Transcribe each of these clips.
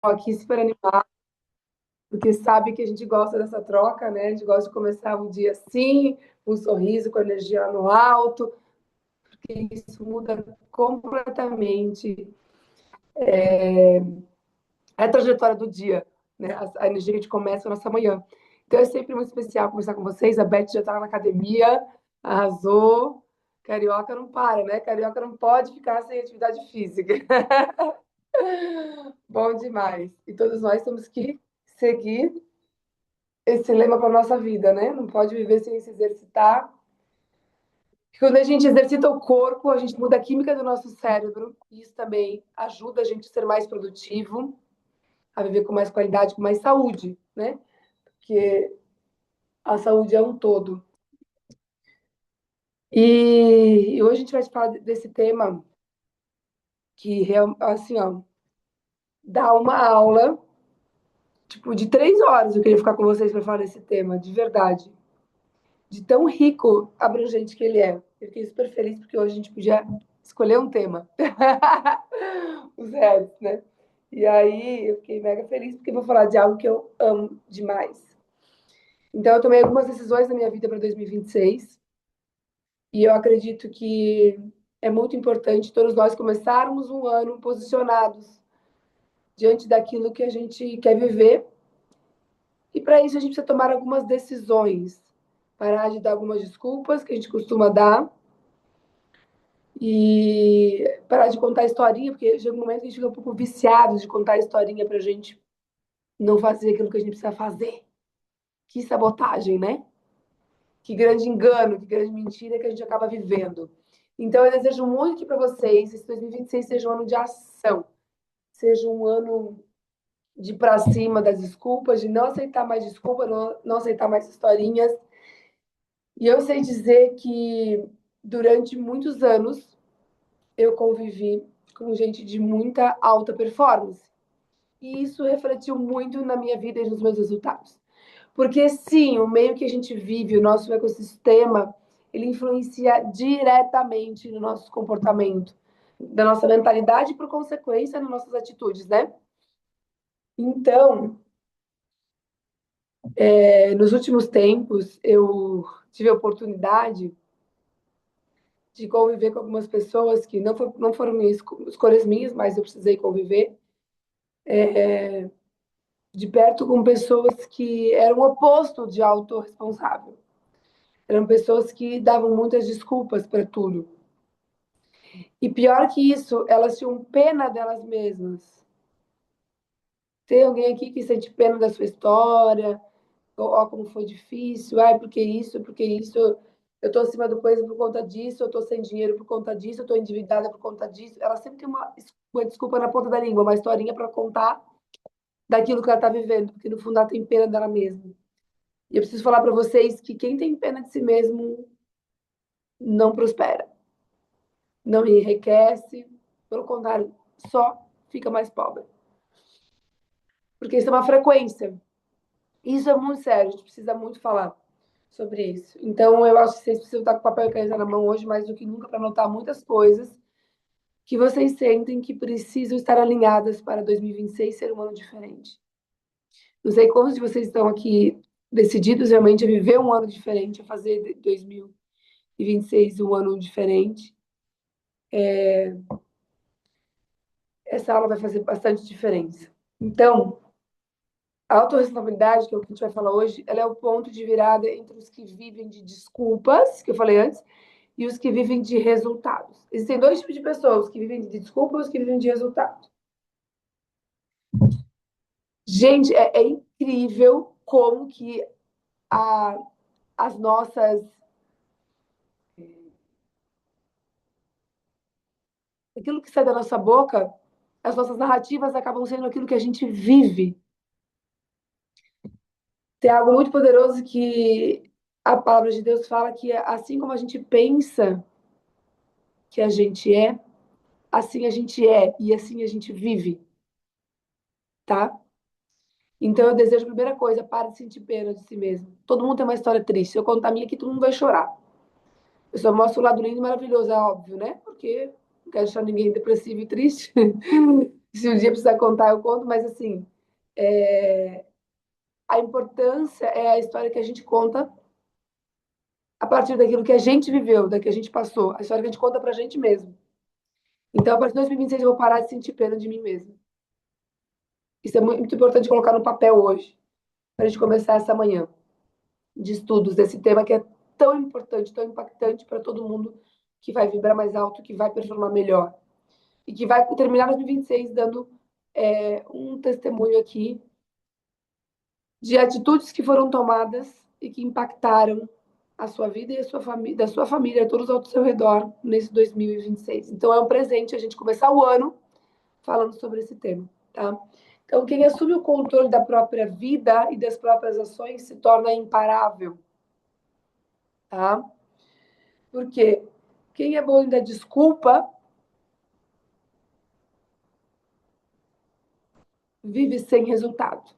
aqui super animada, porque sabe que a gente gosta dessa troca, né? A gente gosta de começar o dia assim, com um sorriso, com energia lá no alto, porque isso muda completamente a trajetória do dia, né? A energia que a gente começa a nossa manhã. Então é sempre muito especial conversar com vocês. A Beth já está na academia, arrasou. Carioca não para, né? Carioca não pode ficar sem atividade física. Bom demais. E todos nós temos que seguir esse lema para nossa vida, né? Não pode viver sem se exercitar. Quando a gente exercita o corpo, a gente muda a química do nosso cérebro. E isso também ajuda a gente a ser mais produtivo, a viver com mais qualidade, com mais saúde, né? Porque a saúde é um todo. E hoje a gente vai falar desse tema que, assim, ó, dá uma aula, tipo, de 3 horas eu queria ficar com vocês para falar desse tema, de verdade. De tão rico, abrangente que ele é. Eu fiquei super feliz porque hoje a gente podia escolher um tema. Os Reds, né? E aí eu fiquei mega feliz porque eu vou falar de algo que eu amo demais. Então eu tomei algumas decisões na minha vida para 2026 e eu acredito que é muito importante todos nós começarmos um ano posicionados diante daquilo que a gente quer viver. E para isso a gente precisa tomar algumas decisões, parar de dar algumas desculpas que a gente costuma dar e parar de contar historinha, porque chega um momento que a gente fica um pouco viciado de contar historinha pra gente não fazer aquilo que a gente precisa fazer. Que sabotagem, né? Que grande engano, que grande mentira que a gente acaba vivendo. Então, eu desejo muito que para vocês esse 2026 seja um ano de ação, seja um ano de ir para cima das desculpas, de não aceitar mais desculpa, não aceitar mais historinhas. E eu sei dizer que durante muitos anos eu convivi com gente de muita alta performance. E isso refletiu muito na minha vida e nos meus resultados. Porque sim, o meio que a gente vive, o nosso ecossistema, ele influencia diretamente no nosso comportamento, da nossa mentalidade e, por consequência, nas nossas atitudes, né? Então, nos últimos tempos, eu tive a oportunidade de conviver com algumas pessoas que não foram escolhas minhas, mas eu precisei conviver de perto com pessoas que eram o oposto de autorresponsável. Eram pessoas que davam muitas desculpas para tudo. E pior que isso, elas tinham pena delas mesmas. Tem alguém aqui que sente pena da sua história? Ó, como foi difícil. Ai, porque isso, porque isso. Eu estou acima do peso por conta disso, eu estou sem dinheiro por conta disso, eu estou endividada por conta disso. Ela sempre tem uma desculpa na ponta da língua, uma historinha para contar daquilo que ela está vivendo, porque no fundo ela tem pena dela mesma. E eu preciso falar para vocês que quem tem pena de si mesmo não prospera, não enriquece, pelo contrário, só fica mais pobre. Porque isso é uma frequência. Isso é muito sério, a gente precisa muito falar sobre isso. Então, eu acho que vocês precisam estar com papel e caneta na mão hoje, mais do que nunca, para anotar muitas coisas que vocês sentem que precisam estar alinhadas para 2026 ser um ano diferente. Não sei quantos de vocês estão aqui decididos realmente a viver um ano diferente, a fazer de 2026 um ano diferente. Essa aula vai fazer bastante diferença. Então, a autorresponsabilidade, que é o que a gente vai falar hoje, ela é o ponto de virada entre os que vivem de desculpas, que eu falei antes, e os que vivem de resultados. Existem dois tipos de pessoas, os que vivem de desculpas e os que vivem de resultados. Gente, é incrível como que a, as nossas... Aquilo que sai da nossa boca, as nossas narrativas acabam sendo aquilo que a gente vive. Tem algo muito poderoso que a palavra de Deus fala que assim como a gente pensa que a gente é, assim a gente é e assim a gente vive, tá? Então eu desejo a primeira coisa, para de sentir pena de si mesmo. Todo mundo tem uma história triste. Se eu contar a minha aqui, todo mundo vai chorar. Eu só mostro o lado lindo e maravilhoso, é óbvio, né? Porque não quero deixar ninguém depressivo e triste. Se um dia precisar contar, eu conto, mas assim, é, a importância é a história que a gente conta a partir daquilo que a gente viveu, da que a gente passou, a história que a gente conta pra gente mesmo. Então, a partir de 2026, eu vou parar de sentir pena de mim mesma. Isso é muito importante colocar no papel hoje, para a gente começar essa manhã de estudos desse tema que é tão importante, tão impactante para todo mundo que vai vibrar mais alto, que vai performar melhor. E que vai terminar 2026 dando um testemunho aqui de atitudes que foram tomadas e que impactaram a sua vida e a sua família, da sua família, todos ao seu redor nesse 2026. Então é um presente a gente começar o ano falando sobre esse tema, tá? Então quem assume o controle da própria vida e das próprias ações se torna imparável, tá? Porque quem é bom em dar desculpa vive sem resultado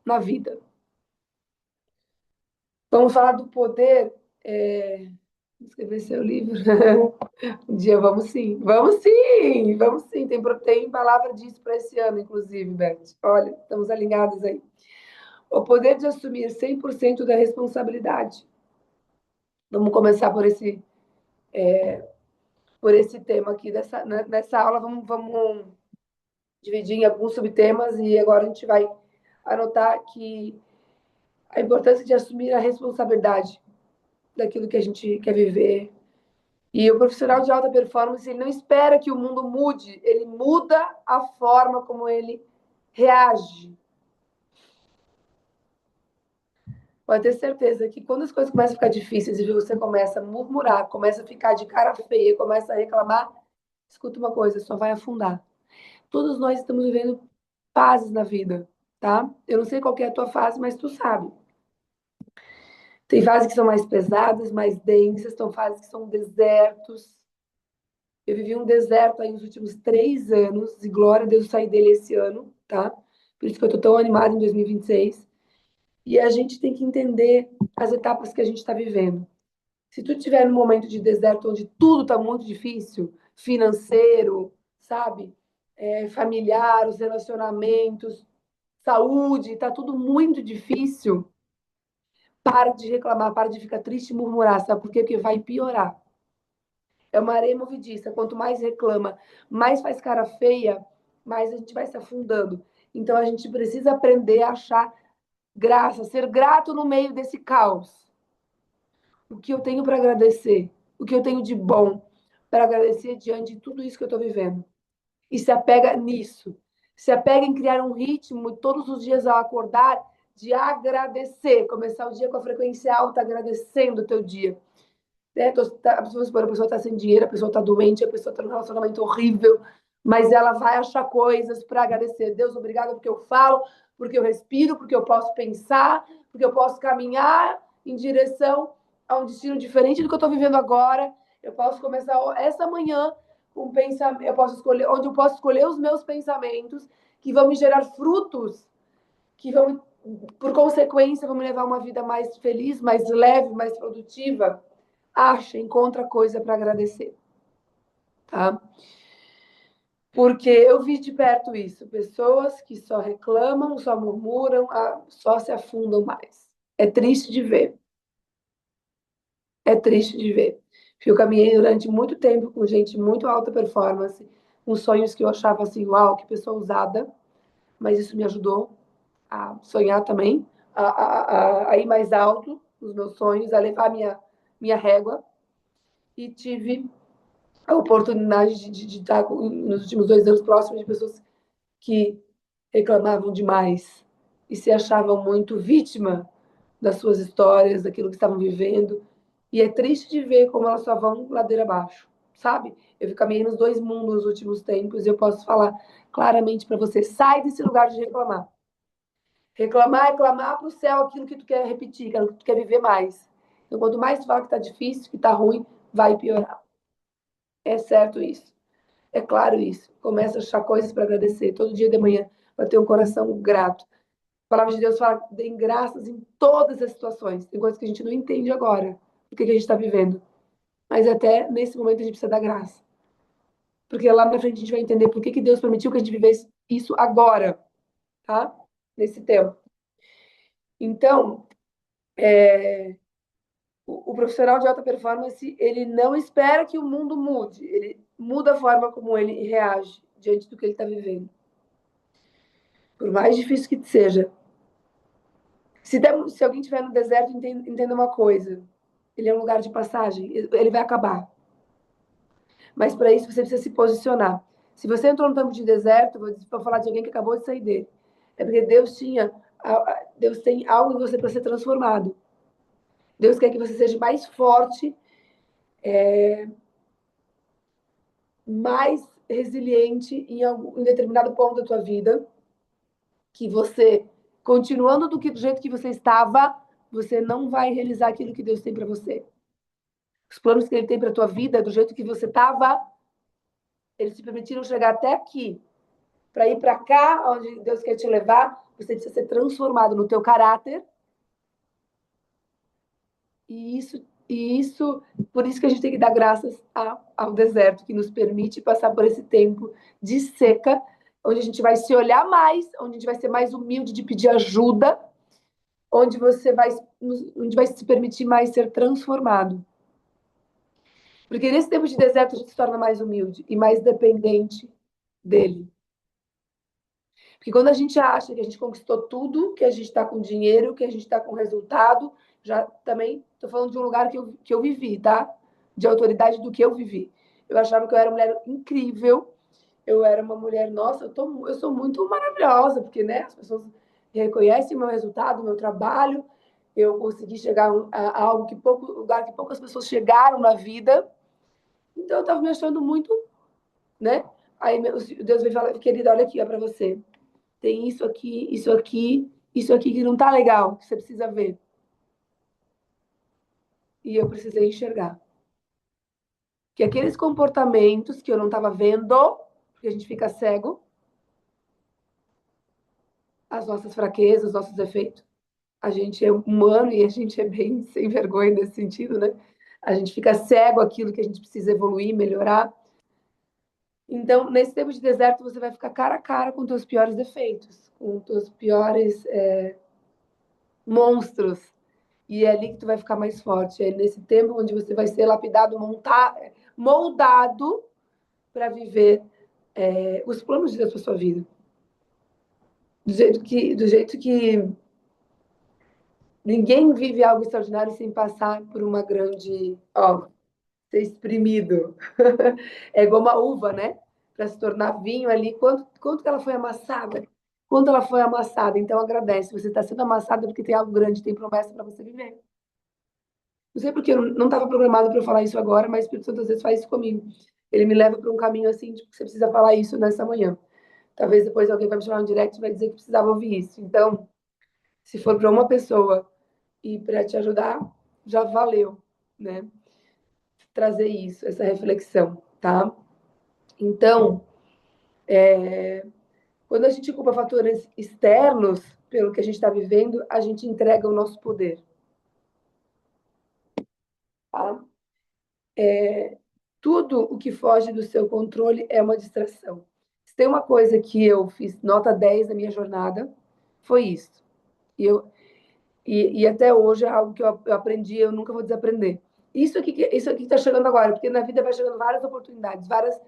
na vida. Vamos falar do poder. Escrever seu livro. Um dia vamos sim. Vamos sim, vamos sim. Tem palavra disso para esse ano, inclusive, Beth. Olha, estamos alinhados aí. O poder de assumir 100% da responsabilidade. Vamos começar por esse tema aqui. Nessa aula, vamos dividir em alguns subtemas e agora a gente vai anotar que a importância de assumir a responsabilidade daquilo que a gente quer viver. E o profissional de alta performance, ele não espera que o mundo mude, ele muda a forma como ele reage. Pode ter certeza que quando as coisas começam a ficar difíceis e você começa a murmurar, começa a ficar de cara feia, começa a reclamar, escuta uma coisa, só vai afundar. Todos nós estamos vivendo fases na vida, tá? Eu não sei qual é a tua fase, mas tu sabe. Tem fases que são mais pesadas, mais densas, tem fases que são desertos. Eu vivi um deserto aí nos últimos 3 anos, e glória a Deus, eu saí dele esse ano, tá? Por isso que eu tô tão animada em 2026. E a gente tem que entender as etapas que a gente está vivendo. Se tu tiver num momento de deserto onde tudo tá muito difícil, financeiro, sabe? Familiar, os relacionamentos, saúde, tá tudo muito difícil, para de reclamar, para de ficar triste e murmurar, sabe por quê? Porque vai piorar. É uma areia movediça. Quanto mais reclama, mais faz cara feia, mais a gente vai se afundando. Então a gente precisa aprender a achar graça, ser grato no meio desse caos. O que eu tenho para agradecer, o que eu tenho de bom para agradecer diante de tudo isso que eu estou vivendo. E se apega nisso. Se apega em criar um ritmo todos os dias ao acordar de agradecer, começar o dia com a frequência alta, agradecendo o teu dia. A pessoa está sem dinheiro, a pessoa está doente, a pessoa está num relacionamento horrível, mas ela vai achar coisas para agradecer. Deus, obrigada porque eu falo, porque eu respiro, porque eu posso pensar, porque eu posso caminhar em direção a um destino diferente do que eu estou vivendo agora. Eu posso começar essa manhã com um pensamento, eu posso escolher, onde eu posso escolher os meus pensamentos que vão me gerar frutos, que vão, por consequência, vão me levar a uma vida mais feliz, mais leve, mais produtiva. Acha, encontra coisa para agradecer, tá? Porque eu vi de perto isso, pessoas que só reclamam, só murmuram, só se afundam mais. É triste de ver. É triste de ver. Eu caminhei durante muito tempo com gente muito alta performance, com sonhos que eu achava assim, uau, que pessoa ousada, mas isso me ajudou a sonhar também, a ir mais alto nos meus sonhos, a levar minha régua. E tive a oportunidade de estar nos últimos 2 anos próximos de pessoas que reclamavam demais e se achavam muito vítima das suas histórias, daquilo que estavam vivendo. E é triste de ver como elas só vão ladeira abaixo, sabe? Eu caminhei nos dois mundos nos últimos tempos e eu posso falar claramente para você: sai desse lugar de reclamar. Reclamar é clamar para o céu aquilo que tu quer repetir, aquilo que tu quer viver mais. Então, quanto mais tu fala que está difícil, que está ruim, vai piorar. É certo isso. É claro isso. Começa a achar coisas para agradecer. Todo dia de manhã vai ter um coração grato. A palavra de Deus fala que tem graças em todas as situações. Tem coisas que a gente não entende agora, o que a gente está vivendo. Mas até nesse momento a gente precisa dar graça. porque lá na frente a gente vai entender por que Deus permitiu que a gente vivesse isso agora, tá? Nesse tempo. Então, o profissional de alta performance, ele não espera que o mundo mude, ele muda a forma como ele reage diante do que ele está vivendo. Por mais difícil que seja. Se alguém estiver no deserto, entenda uma coisa. Ele é um lugar de passagem, ele vai acabar. Mas para isso você precisa se posicionar. Se você entrou no campo de deserto, vou falar de alguém que acabou de sair dele. É porque Deus tem algo em você para ser transformado. Deus quer que você seja mais forte, mais resiliente em determinado ponto da tua vida, que você, continuando do jeito que você estava, você não vai realizar aquilo que Deus tem para você. Os planos que Ele tem para a tua vida, do jeito que você estava, eles te permitiram chegar até aqui. Para ir para cá, onde Deus quer te levar, você precisa ser transformado no teu caráter. Por isso que a gente tem que dar graças ao deserto, que nos permite passar por esse tempo de seca, onde a gente vai se olhar mais, onde a gente vai ser mais humilde de pedir ajuda, onde onde vai se permitir mais ser transformado. Porque nesse tempo de deserto a gente se torna mais humilde e mais dependente dele. Porque quando a gente acha que a gente conquistou tudo, que a gente está com dinheiro, que a gente está com resultado, já também estou falando de um lugar que eu vivi, tá? De autoridade do que eu vivi. Eu achava que eu era uma mulher incrível, eu era uma mulher, nossa, eu sou muito maravilhosa, porque né, as pessoas reconhecem o meu resultado, o meu trabalho, eu consegui chegar a algo lugar que poucas pessoas chegaram na vida. Então eu estava me achando muito, né? Aí Deus veio falar, querida, olha aqui, ó, para você. Tem isso aqui, isso aqui, isso aqui que não tá legal, que você precisa ver. E eu precisei enxergar. Que aqueles comportamentos que eu não estava vendo, porque a gente fica cego, as nossas fraquezas, os nossos defeitos. A gente é humano e a gente é bem sem vergonha nesse sentido, né? A gente fica cego àquilo que a gente precisa evoluir, melhorar. Então, nesse tempo de deserto, você vai ficar cara a cara com os teus piores defeitos, com os teus piores monstros. E é ali que tu vai ficar mais forte. É nesse tempo onde você vai ser lapidado, moldado para viver os planos de Deus para sua vida. Do jeito que ninguém vive algo extraordinário sem passar por uma grande, ser exprimido. É igual uma uva, né? Para se tornar vinho ali, quanto que ela foi amassada? Quanto ela foi amassada? Então agradece. Você está sendo amassada porque tem algo grande, tem promessa para você viver. Não sei porque eu não estava programado para eu falar isso agora, mas o Espírito Santo às vezes faz isso comigo. Ele me leva para um caminho assim, tipo, que você precisa falar isso nessa manhã. Talvez depois alguém vai me chamar no direct e vai dizer que precisava ouvir isso. Então, se for para uma pessoa e para te ajudar, já valeu, né? Trazer isso, essa reflexão, tá? Então, quando a gente culpa fatores externos pelo que a gente está vivendo, a gente entrega o nosso poder, tá? Tudo o que foge do seu controle é uma distração. Se tem uma coisa que eu fiz nota 10 na minha jornada, foi isso. E até hoje é algo que eu aprendi, eu nunca vou desaprender. Isso aqui está chegando agora, porque na vida vai chegando várias oportunidades, várias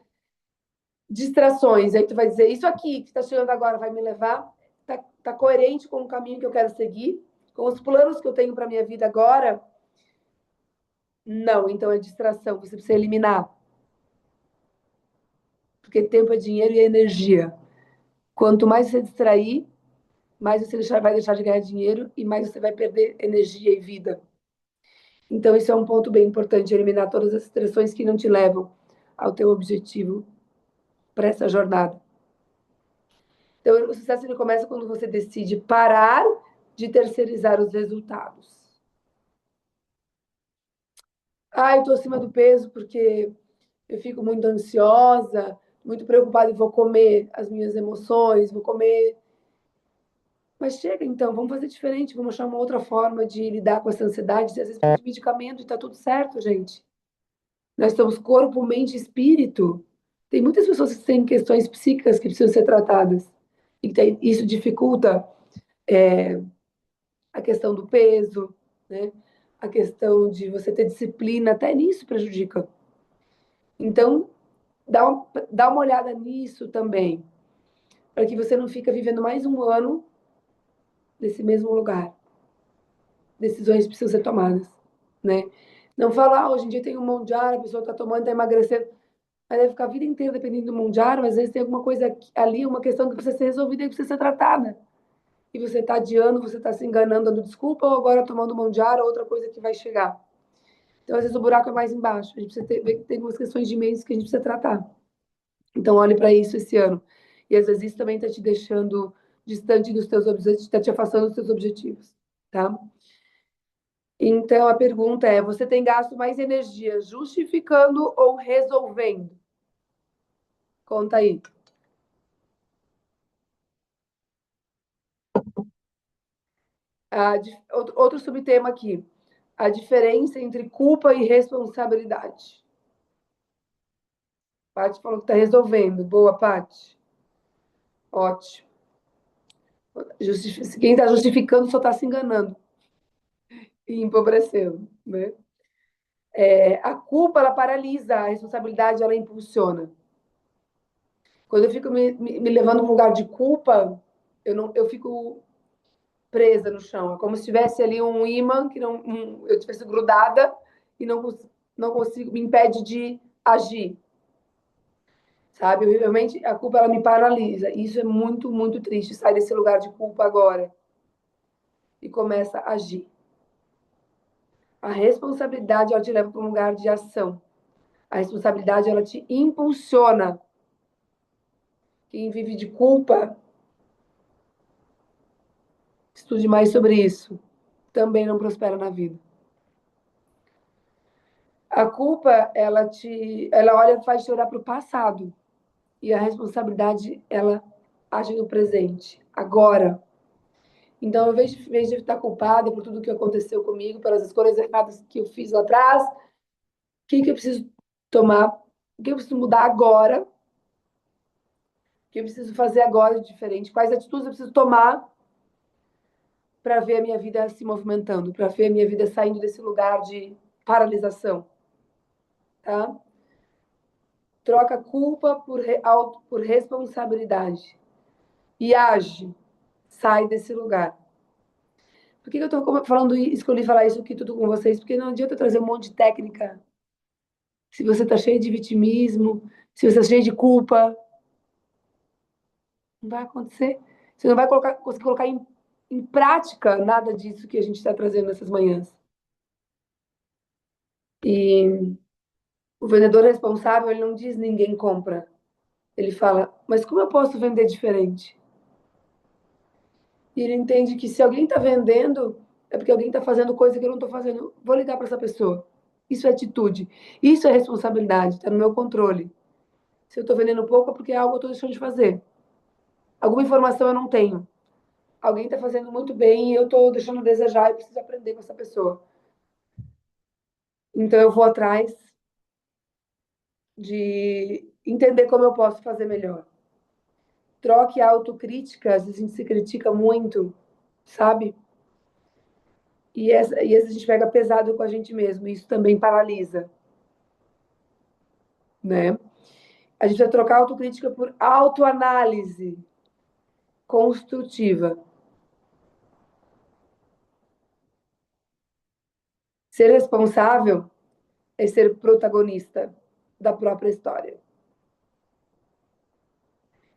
distrações. Aí tu vai dizer, isso aqui que está chegando agora vai me levar, tá coerente com o caminho que eu quero seguir, com os planos que eu tenho para minha vida agora? Não, então é distração, você precisa eliminar. Porque tempo é dinheiro e é energia. Quanto mais você distrair, mais você vai deixar de ganhar dinheiro e mais você vai perder energia e vida. Então, isso é um ponto bem importante, eliminar todas as distrações que não te levam ao teu objetivo para essa jornada. Então, o sucesso ele começa quando você decide parar de terceirizar os resultados. Ah, eu estou acima do peso porque eu fico muito ansiosa, muito preocupada e vou comer as minhas emoções, vou comer. Mas chega então, vamos fazer diferente, vamos achar uma outra forma de lidar com essa ansiedade. Às vezes precisa de medicamento e tá tudo certo, gente. Nós somos corpo, mente e espírito. Tem muitas pessoas que têm questões psíquicas que precisam ser tratadas. E isso dificulta a questão do peso, né? A questão de você ter disciplina, até nisso prejudica. Então, dá uma olhada nisso também, para que você não fique vivendo mais um ano nesse mesmo lugar. Decisões precisam ser tomadas, né? Não falar, hoje em dia tem um Mondial, a pessoa está tomando, está emagrecendo. Aí deve ficar a vida inteira dependendo do Mondial, mas às vezes tem alguma coisa ali, uma questão que precisa ser resolvida e precisa ser tratada. E você está adiando, você está se enganando, dando desculpa, ou agora tomando Mondial, outra coisa que vai chegar. Então, às vezes, o buraco é mais embaixo. A gente precisa ter algumas questões de mentes que a gente precisa tratar. Então, olhe para isso esse ano. E, às vezes, isso também está te deixando distante dos teus objetivos, está te afastando dos teus objetivos, tá? Então, a pergunta é, você tem gasto mais energia justificando ou resolvendo? Conta aí. Outro subtema aqui. A diferença entre culpa e responsabilidade. Paty falou que está resolvendo. Boa, Paty. Ótimo. Quem está justificando só está se enganando e empobrecendo, né? A culpa, ela paralisa, a responsabilidade, ela impulsiona. Quando eu fico me levando para um lugar de culpa, eu fico presa no chão. É como se tivesse ali um imã que eu tivesse grudada e não consigo, me impede de agir. Sabe? Realmente, a culpa, ela me paralisa. Isso é muito, muito triste. Sai desse lugar de culpa agora e começa a agir. A responsabilidade, ela te leva para um lugar de ação. A responsabilidade, ela te impulsiona. Quem vive de culpa, estude mais sobre isso. Também não prospera na vida. A culpa, ela olha, faz te olhar para o passado. E a responsabilidade, ela age no presente, agora. Então, ao invés de estar culpada por tudo que aconteceu comigo, pelas escolhas erradas que eu fiz lá atrás, o que eu preciso tomar? O que eu preciso mudar agora? O que eu preciso fazer agora de diferente? Quais atitudes eu preciso tomar para ver a minha vida se movimentando, para ver a minha vida saindo desse lugar de paralisação, tá? Troca culpa por responsabilidade e age, sai desse lugar. Por que eu estou falando e escolhi falar isso aqui tudo com vocês? Porque não adianta trazer um monte de técnica se você está cheio de vitimismo, se você está cheio de culpa. Não vai acontecer. Você não vai conseguir colocar em prática nada disso que a gente está trazendo nessas manhãs. E o vendedor responsável, ele não diz ninguém compra. Ele fala, mas como eu posso vender diferente? E ele entende que se alguém está vendendo, é porque alguém está fazendo coisa que eu não estou fazendo. Vou ligar para essa pessoa. Isso é atitude. Isso é responsabilidade. Está no meu controle. Se eu estou vendendo pouco, é porque é algo que eu estou deixando de fazer. Alguma informação eu não tenho. Alguém está fazendo muito bem e eu estou deixando a desejar e preciso aprender com essa pessoa. Então eu vou atrás de entender como eu posso fazer melhor. Troque a autocrítica, às vezes a gente se critica muito, sabe? E às vezes a gente pega pesado com a gente mesmo, e isso também paralisa, né? A gente vai trocar a autocrítica por autoanálise construtiva. Ser responsável é ser protagonista da própria história.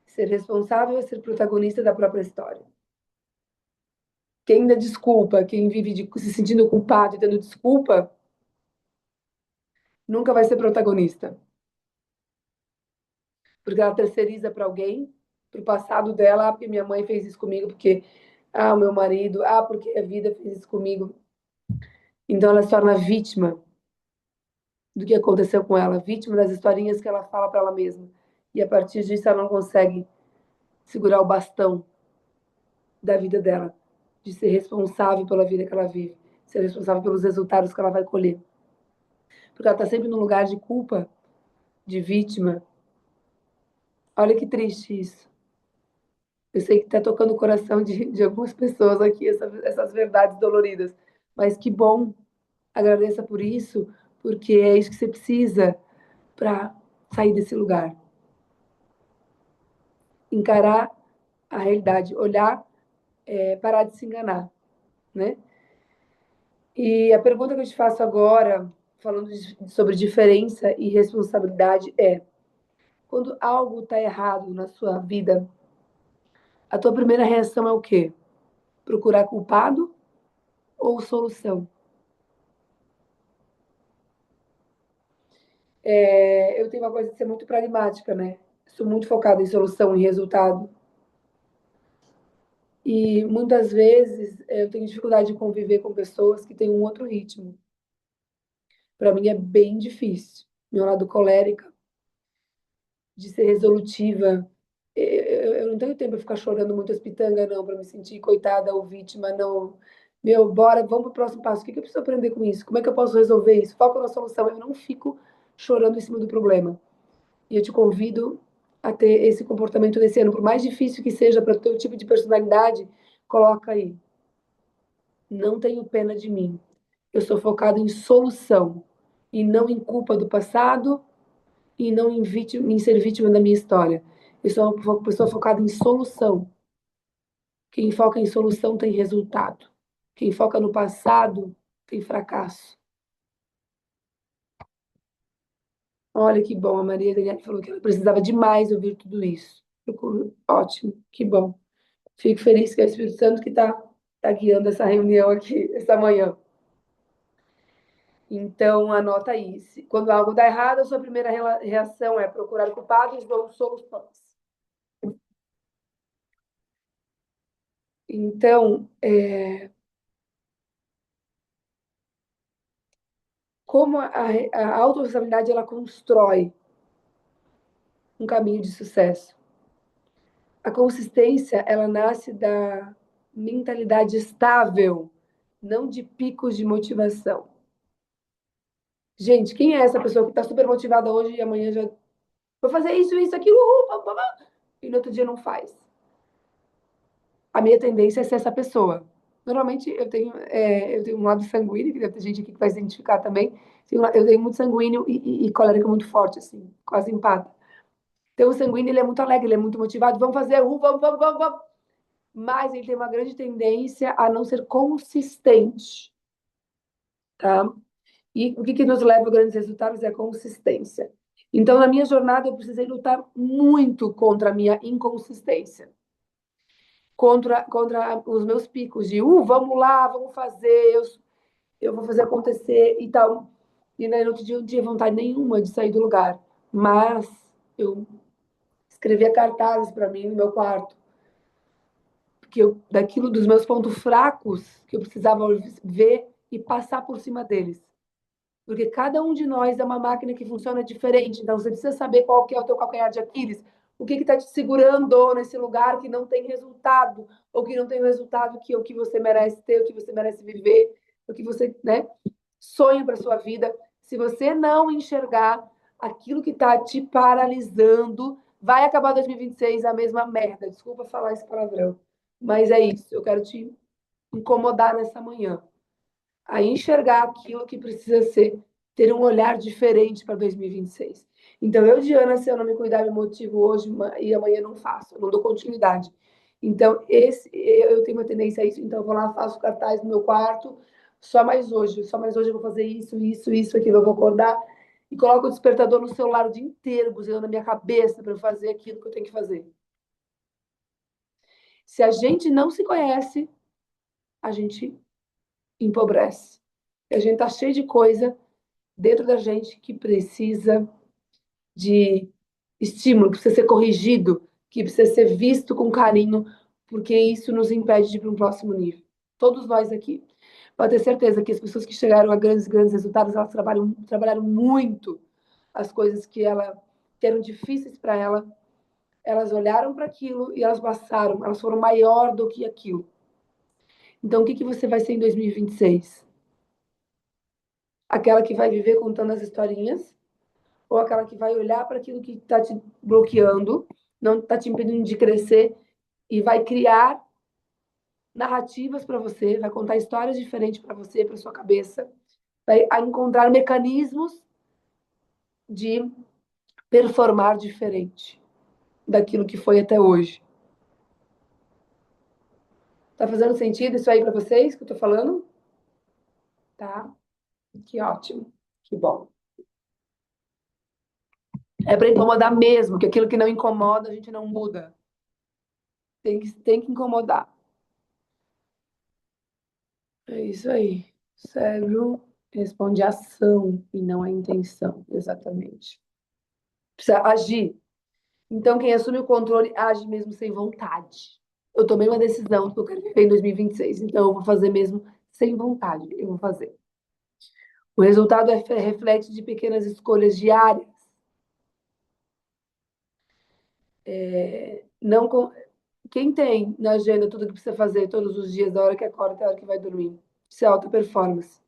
Ser responsável é ser protagonista da própria história. Quem dá desculpa, quem vive se sentindo culpado e dando desculpa, nunca vai ser protagonista. Porque ela terceiriza para alguém, para o passado dela, porque minha mãe fez isso comigo, porque o meu marido, porque a vida fez isso comigo. Então ela se torna vítima do que aconteceu com ela, vítima das historinhas que ela fala para ela mesma. E a partir disso ela não consegue segurar o bastão da vida dela, de ser responsável pela vida que ela vive, ser responsável pelos resultados que ela vai colher. Porque ela está sempre no lugar de culpa, de vítima, Olha que triste isso. Eu sei que está tocando o coração de algumas pessoas aqui, essas verdades doloridas. Mas que bom, agradeça por isso, porque é isso que você precisa para sair desse lugar. Encarar a realidade, olhar, parar de se enganar, né? E a pergunta que eu te faço agora, falando sobre diferença e responsabilidade, é: quando algo está errado na sua vida, a tua primeira reação é o quê? Procurar culpado ou solução? Eu tenho uma coisa de ser muito pragmática, né? Sou muito focada em solução e resultado. E muitas vezes eu tenho dificuldade de conviver com pessoas que têm um outro ritmo. Para mim é bem difícil. Meu lado colérica, de ser resolutiva. Eu não tenho tempo para ficar chorando muitas pitangas, não, para me sentir coitada ou vítima, não. Meu, bora, vamos para o próximo passo. O que eu preciso aprender com isso? Como é que eu posso resolver isso? Foco na solução. Eu não fico chorando em cima do problema. E eu te convido a ter esse comportamento nesse ano. Por mais difícil que seja para o teu tipo de personalidade, coloca aí. Não tenho pena de mim. Eu sou focado em solução e não em culpa do passado e não em ser vítima da minha história. Eu sou uma pessoa focada em solução. Quem foca em solução tem resultado. Quem foca no passado tem fracasso. Olha que bom, a Maria Daniela falou que ela precisava demais ouvir tudo isso. Ótimo, que bom. Fico feliz que é o Espírito Santo que tá guiando essa reunião aqui, essa manhã. Então, anota aí. Quando algo dá errado, a sua primeira reação é procurar culpados ou soluções. Então, como a autorresponsabilidade ela constrói um caminho de sucesso? A consistência, ela nasce da mentalidade estável, não de picos de motivação. Gente, quem é essa pessoa que está super motivada hoje e amanhã já vou fazer isso, aquilo, e no outro dia não faz? A minha tendência é ser essa pessoa. Normalmente eu tenho um lado sanguíneo, que deve ter gente aqui que vai se identificar também. Eu tenho muito sanguíneo e colérico muito forte, assim, quase empata. Então, o sanguíneo ele é muito alegre, ele é muito motivado. Vamos fazer, vamos. Mas ele tem uma grande tendência a não ser consistente, tá? E o que nos leva a grandes resultados é a consistência. Então, na minha jornada, eu precisei lutar muito contra a minha inconsistência, contra os meus picos de, vamos lá, vamos fazer, eu vou fazer acontecer e tal. E né, no outro dia eu não tinha vontade nenhuma de sair do lugar. Mas eu escrevia cartazes para mim no meu quarto, porque daquilo dos meus pontos fracos que eu precisava ver e passar por cima deles. Porque cada um de nós é uma máquina que funciona diferente. Então, você precisa saber qual que é o teu calcanhar de Aquiles. O que está te segurando nesse lugar que não tem resultado, ou que não tem o resultado que o que você merece ter, o que você merece viver, o que você sonha para sua vida. Se você não enxergar aquilo que está te paralisando, vai acabar 2026 a mesma merda. Desculpa falar esse palavrão. Mas é isso. Eu quero te incomodar nessa manhã a enxergar aquilo que precisa ser, ter um olhar diferente para 2026. Então, Diana, se eu não me cuidar, me motivo hoje e amanhã não faço, eu não dou continuidade. Então, eu tenho uma tendência a isso, então eu vou lá, faço cartaz no meu quarto, só mais hoje eu vou fazer isso, aquilo, eu vou acordar e coloco o despertador no celular o dia inteiro, buzinando na minha cabeça para eu fazer aquilo que eu tenho que fazer. Se a gente não se conhece, a gente empobrece. A gente tá cheio de coisa dentro da gente que precisa de estímulo, que precisa ser corrigido, que precisa ser visto com carinho, porque isso nos impede de ir para um próximo nível. Todos nós aqui. Pode ter certeza que as pessoas que chegaram a grandes resultados, elas trabalharam muito as coisas que eram difíceis para elas olharam para aquilo e elas passaram, elas foram maior do que aquilo. Então, o que você vai ser em 2026? Aquela que vai viver contando as historinhas ou aquela que vai olhar para aquilo que está te bloqueando não está te impedindo de crescer e vai criar narrativas para você, vai contar histórias diferentes para você, para sua cabeça, vai encontrar mecanismos de performar diferente daquilo que foi até hoje. Tá fazendo sentido isso aí para vocês que eu tô falando? Tá? Que ótimo. Que bom. É para incomodar mesmo, que aquilo que não incomoda a gente não muda. Tem que incomodar. É isso aí. O cérebro responde à ação e não à intenção, exatamente. Precisa agir. Então, quem assume o controle age mesmo sem vontade. Eu tomei uma decisão que eu quero viver em 2026, então eu vou fazer mesmo sem vontade. Eu vou fazer. O resultado é reflexo de pequenas escolhas diárias. Não com... Quem tem na agenda tudo que precisa fazer todos os dias, da hora que acorda até a hora que vai dormir? Isso é alta performance.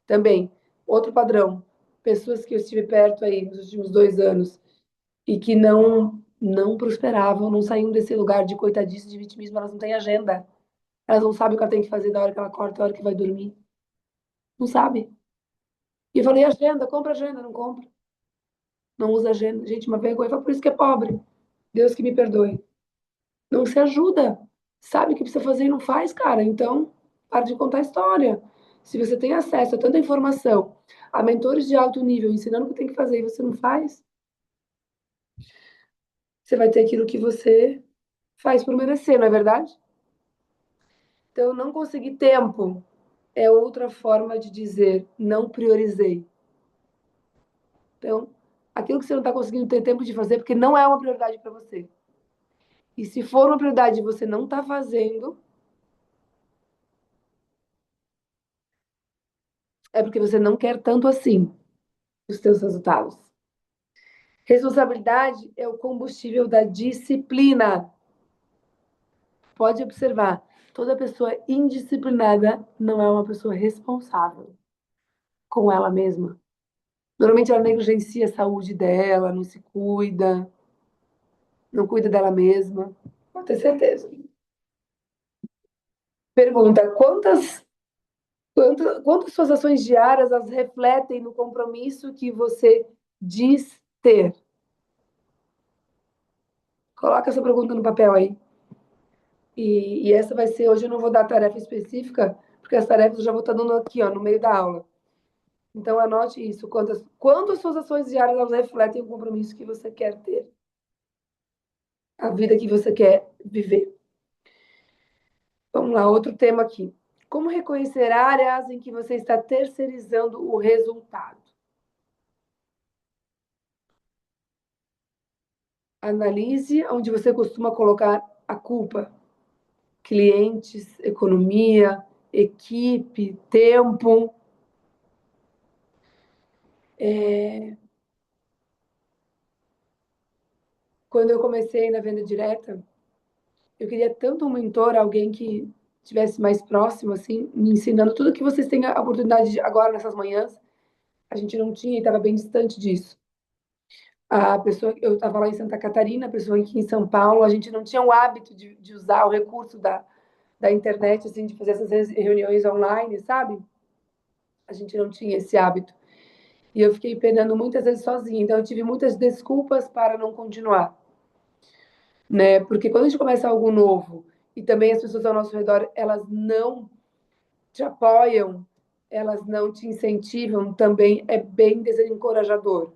Também, outro padrão. Pessoas que eu estive perto aí nos últimos 2 anos e que não prosperavam, não saíam desse lugar de coitadice, de vitimismo, elas não têm agenda. Elas não sabem o que ela tem que fazer da hora que ela acorda até a hora que vai dormir. Não sabe. E eu falei, agenda, compra agenda, não compra. Não usa agenda. Gente, uma vergonha. Por isso que é pobre. Deus que me perdoe. Não se ajuda. Sabe o que precisa fazer e não faz, cara. Então, para de contar história. Se você tem acesso a tanta informação, a mentores de alto nível ensinando o que tem que fazer e você não faz, você vai ter aquilo que você faz por merecer, não é verdade? Então, não conseguir tempo é outra forma de dizer não priorizei. Então, aquilo que você não está conseguindo ter tempo de fazer, porque não é uma prioridade para você. E se for uma prioridade e você não está fazendo, é porque você não quer tanto assim os seus resultados. Responsabilidade é o combustível da disciplina. Pode observar, toda pessoa indisciplinada não é uma pessoa responsável com ela mesma. Normalmente ela negligencia a saúde dela, não se cuida, não cuida dela mesma. Pode ter certeza. Pergunta: quantas suas ações diárias as refletem no compromisso que você diz ter? Coloca essa pergunta no papel aí. E essa vai ser, hoje eu não vou dar tarefa específica, porque as tarefas eu já vou estar dando aqui, ó, no meio da aula. Então anote isso, quantas suas ações diárias elas refletem o compromisso que você quer ter, a vida que você quer viver. Vamos lá, outro tema aqui. Como reconhecer áreas em que você está terceirizando o resultado? Analise onde você costuma colocar a culpa. Clientes, economia, equipe, tempo. Quando eu comecei na venda direta, eu queria tanto um mentor, alguém que estivesse mais próximo, assim, me ensinando tudo que vocês têm a oportunidade de, agora nessas manhãs. A gente não tinha e estava bem distante disso. A pessoa, eu estava lá em Santa Catarina, a pessoa aqui em São Paulo, a gente não tinha o hábito de usar o recurso da internet, assim, de fazer essas reuniões online, sabe? A gente não tinha esse hábito. E eu fiquei penando muitas vezes sozinha, então eu tive muitas desculpas para não continuar, né? Porque quando a gente começa algo novo e também as pessoas ao nosso redor, elas não te apoiam, elas não te incentivam, também é bem desencorajador.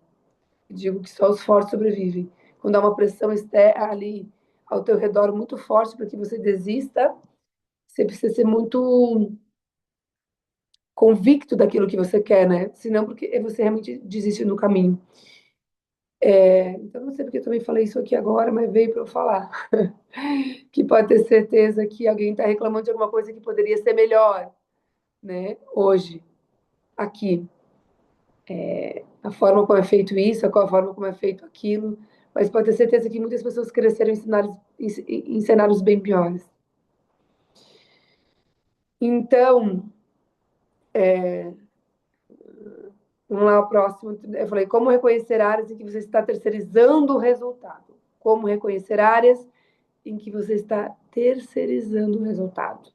Digo que só os fortes sobrevivem. Quando há uma pressão externa ali ao teu redor muito forte para que você desista, você precisa ser muito convicto daquilo que você quer, né? Senão, porque você realmente desiste no caminho. Então, não sei porque eu também falei isso aqui agora, mas veio para eu falar. Que pode ter certeza que alguém está reclamando de alguma coisa que poderia ser melhor, né? Hoje, aqui. A forma como é feito isso, a forma como é feito aquilo. Mas pode ter certeza que muitas pessoas cresceram em cenários bem piores. Então, vamos lá, o próximo. Eu falei, como reconhecer áreas em que você está terceirizando o resultado? como reconhecer áreas em que você está terceirizando o resultado.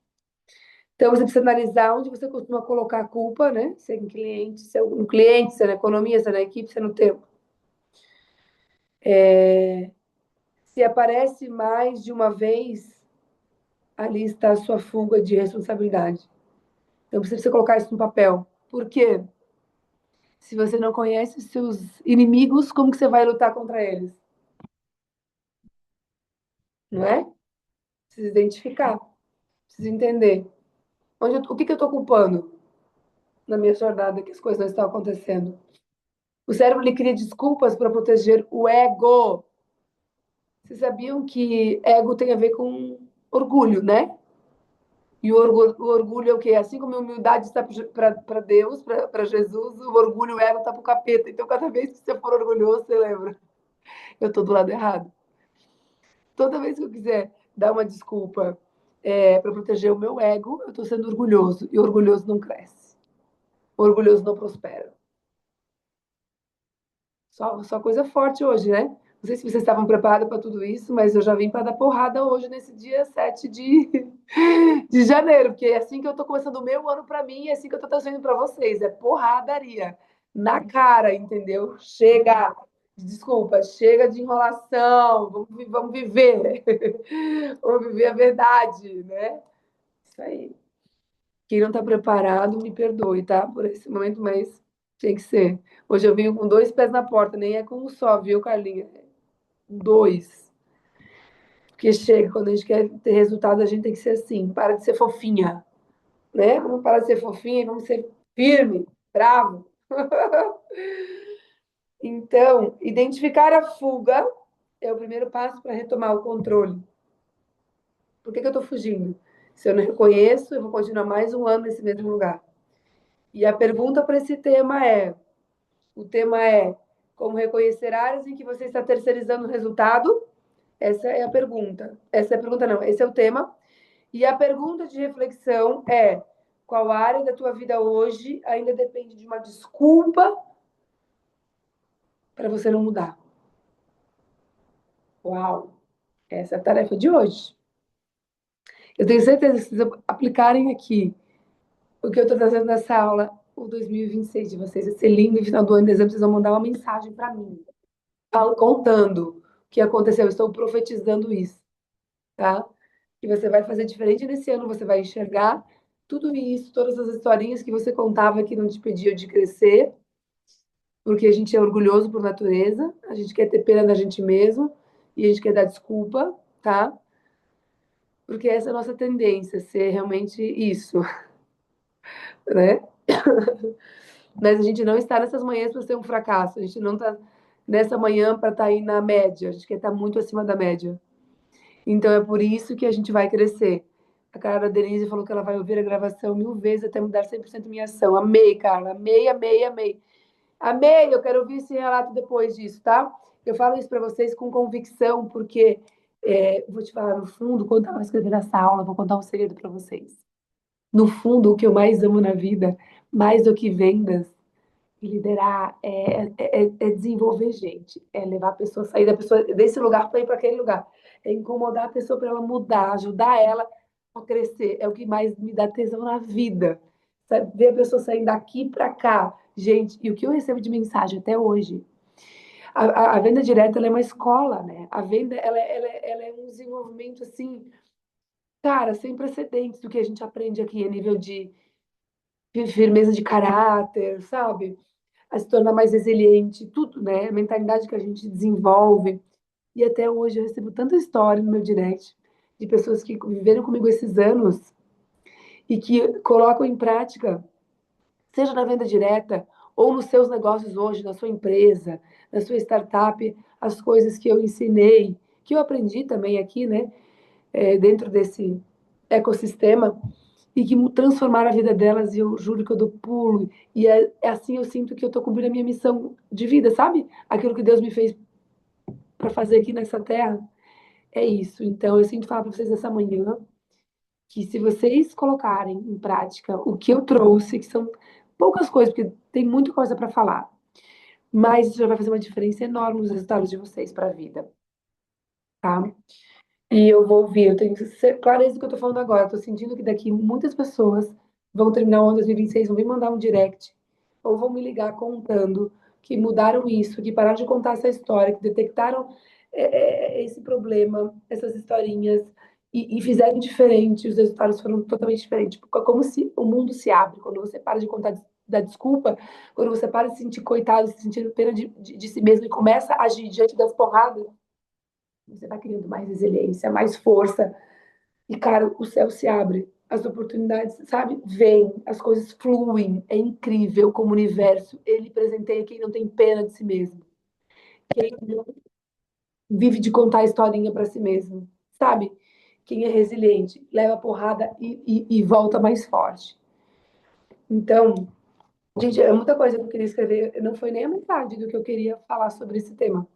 Então, você precisa analisar onde você costuma colocar a culpa, né? Se é em cliente, se é no cliente, se é na economia, se é na equipe, se é no tempo. Se aparece mais de uma vez, ali está a sua fuga de responsabilidade. Então, precisa colocar isso no papel. Por quê? Se você não conhece os seus inimigos, como que você vai lutar contra eles? Não é? Precisa identificar, precisa entender. O que eu estou culpando na minha jornada que as coisas não estão acontecendo? O cérebro ele cria desculpas para proteger o ego. Vocês sabiam que ego tem a ver com orgulho, né? E o orgulho é o quê? Assim como a humildade está para Deus, para Jesus, o orgulho, o ego está para o capeta. Então, cada vez que você for orgulhoso, você lembra: eu estou do lado errado. Toda vez que eu quiser dar uma desculpa para proteger o meu ego, eu estou sendo orgulhoso. E o orgulhoso não cresce. O orgulhoso não prospera. Só coisa forte hoje, né? Não sei se vocês estavam preparados para tudo isso, mas eu já vim para dar porrada hoje, nesse dia 7 de janeiro, porque é assim que eu estou começando o meu ano para mim e é assim que eu estou trazendo para vocês. É porradaria. Na cara, entendeu? Chega. Desculpa, chega de enrolação. Vamos viver. Vamos viver a verdade, né? Isso aí. Quem não está preparado, me perdoe, tá? Por esse momento, mas tinha que ser. Hoje eu venho com dois pés na porta, nem é com um só, viu, Carlinha? Dois. Porque chega, quando a gente quer ter resultado, a gente tem que ser assim. Para de ser fofinha, né? Vamos parar de ser fofinha e vamos ser firme, bravo. Então, identificar a fuga é o primeiro passo para retomar o controle. Por que eu estou fugindo? Se eu não reconheço, eu vou continuar mais um ano nesse mesmo lugar. E a pergunta para esse tema é: o tema é como reconhecer áreas em que você está terceirizando o resultado? Essa é a pergunta. Essa é a pergunta, não. Esse é o tema. E a pergunta de reflexão é: qual área da tua vida hoje ainda depende de uma desculpa para você não mudar? Uau! Essa é a tarefa de hoje. Eu tenho certeza que se vocês aplicarem aqui o que eu estou trazendo nessa aula, o 2026 de vocês vai ser lindo. No final do ano, em dezembro, vocês vão mandar uma mensagem para mim, contando o que aconteceu. Eu estou profetizando isso, tá? Que você vai fazer diferente nesse ano, você vai enxergar tudo isso, todas as historinhas que você contava que não te pediam de crescer, porque a gente é orgulhoso por natureza, a gente quer ter pena da gente mesmo e a gente quer dar desculpa, tá? Porque essa é a nossa tendência, ser realmente isso, né? Mas a gente não está nessas manhãs para ser um fracasso, a gente não está nessa manhã para estar aí na média, a gente quer estar muito acima da média. Então é por isso que a gente vai crescer. A Carla Denise falou que ela vai ouvir a gravação 1000 vezes até mudar 100% minha ação. Amei, Carla. Amei, amei, amei. Amei, eu quero ouvir esse relato depois disso, tá? Eu falo isso para vocês com convicção, porque vou te falar, no fundo, quando eu estava escrevendo essa aula, vou contar um segredo para vocês. No fundo, o que eu mais amo na vida, mais do que vendas, e liderar é desenvolver gente, é levar a pessoa, sair da pessoa desse lugar para ir para aquele lugar, é incomodar a pessoa para ela mudar, ajudar ela a crescer, é o que mais me dá tesão na vida, sabe? Ver a pessoa saindo daqui para cá, gente, e o que eu recebo de mensagem até hoje, a venda direta ela é uma escola, né? A venda ela é um desenvolvimento assim, cara, sem precedentes do que a gente aprende aqui a nível de firmeza de caráter, sabe? A se tornar mais resiliente, tudo, né? A mentalidade que a gente desenvolve. E até hoje eu recebo tanta história no meu direct de pessoas que viveram comigo esses anos e que colocam em prática, seja na venda direta ou nos seus negócios hoje, na sua empresa, na sua startup, as coisas que eu ensinei, que eu aprendi também aqui, né? Dentro desse ecossistema e que transformaram a vida delas e eu juro que eu dou pulo e é assim eu sinto que eu estou cumprindo a minha missão de vida, sabe? Aquilo que Deus me fez para fazer aqui nessa terra é isso. Então eu sinto falar para vocês essa manhã que se vocês colocarem em prática o que eu trouxe, que são poucas coisas, porque tem muita coisa para falar, mas isso já vai fazer uma diferença enorme nos resultados de vocês para a vida. tá? E eu vou ouvir, eu tenho clareza do que eu tô falando agora. Eu tô sentindo que daqui muitas pessoas vão terminar o ano 2026, vão me mandar um direct, ou vão me ligar contando que mudaram isso, que pararam de contar essa história, que detectaram esse problema, essas historinhas, e fizeram diferente, os resultados foram totalmente diferentes. Como se o mundo se abre, quando você para de contar da desculpa, quando você para de se sentir coitado, se sentir pena de si mesmo e começa a agir diante das porradas, você vai criando mais resiliência, mais força. E, cara, o céu se abre, as oportunidades, sabe, vêm, as coisas fluem. É incrível como o universo, ele presenteia quem não tem pena de si mesmo. Quem não vive de contar historinha para si mesmo, sabe? Quem é resiliente, leva porrada e volta mais forte. Então, gente, é muita coisa que eu queria escrever. Não foi nem a metade do que eu queria falar sobre esse tema.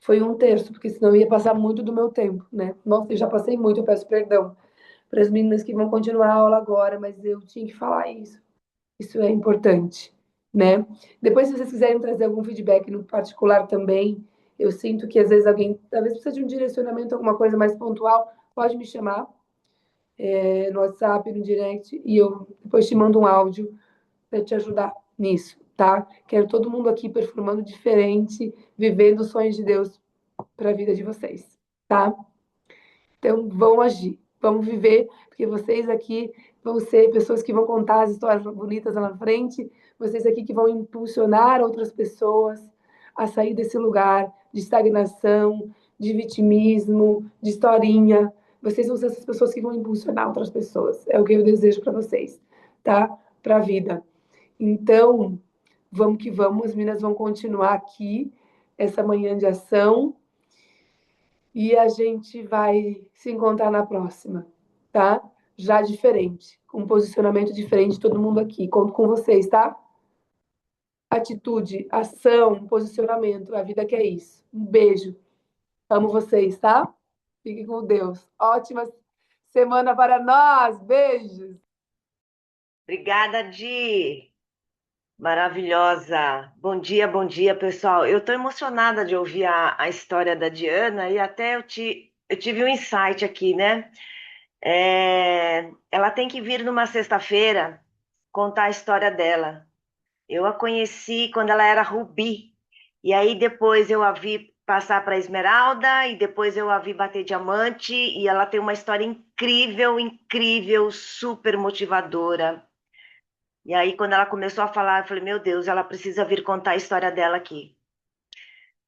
Foi um terço, porque senão eu ia passar muito do meu tempo, né? Nossa, eu já passei muito, eu peço perdão para as meninas que vão continuar a aula agora, mas eu tinha que falar isso. Isso é importante, né? Depois, se vocês quiserem trazer algum feedback no particular também, eu sinto que às vezes alguém talvez precisa de um direcionamento, alguma coisa mais pontual, pode me chamar no WhatsApp, no direct, e eu depois te mando um áudio para te ajudar nisso, tá? Quero todo mundo aqui performando diferente, vivendo os sonhos de Deus para a vida de vocês, tá? Então, vão agir, vamos viver, porque vocês aqui vão ser pessoas que vão contar as histórias bonitas lá na frente, vocês aqui que vão impulsionar outras pessoas a sair desse lugar de estagnação, de vitimismo, de historinha. Vocês vão ser essas pessoas que vão impulsionar outras pessoas. É o que eu desejo para vocês, tá? Para a vida. Então, vamos que vamos, as meninas vão continuar aqui essa manhã de ação e a gente vai se encontrar na próxima, tá? Já diferente, com um posicionamento diferente, todo mundo aqui. Conto com vocês, tá? Atitude, ação, posicionamento, a vida que é isso. Um beijo. Amo vocês, tá? Fiquem com Deus. Ótima semana para nós. Beijos. Obrigada, Di. Maravilhosa. Bom dia, pessoal. Eu estou emocionada de ouvir a história da Diana e até eu tive um insight aqui, né? Ela tem que vir numa sexta-feira contar a história dela. Eu a conheci quando ela era Rubi, e aí depois eu a vi passar para Esmeralda, e depois eu a vi bater diamante, e ela tem uma história incrível, incrível, super motivadora. E aí, quando ela começou a falar, eu falei, meu Deus, ela precisa vir contar a história dela aqui.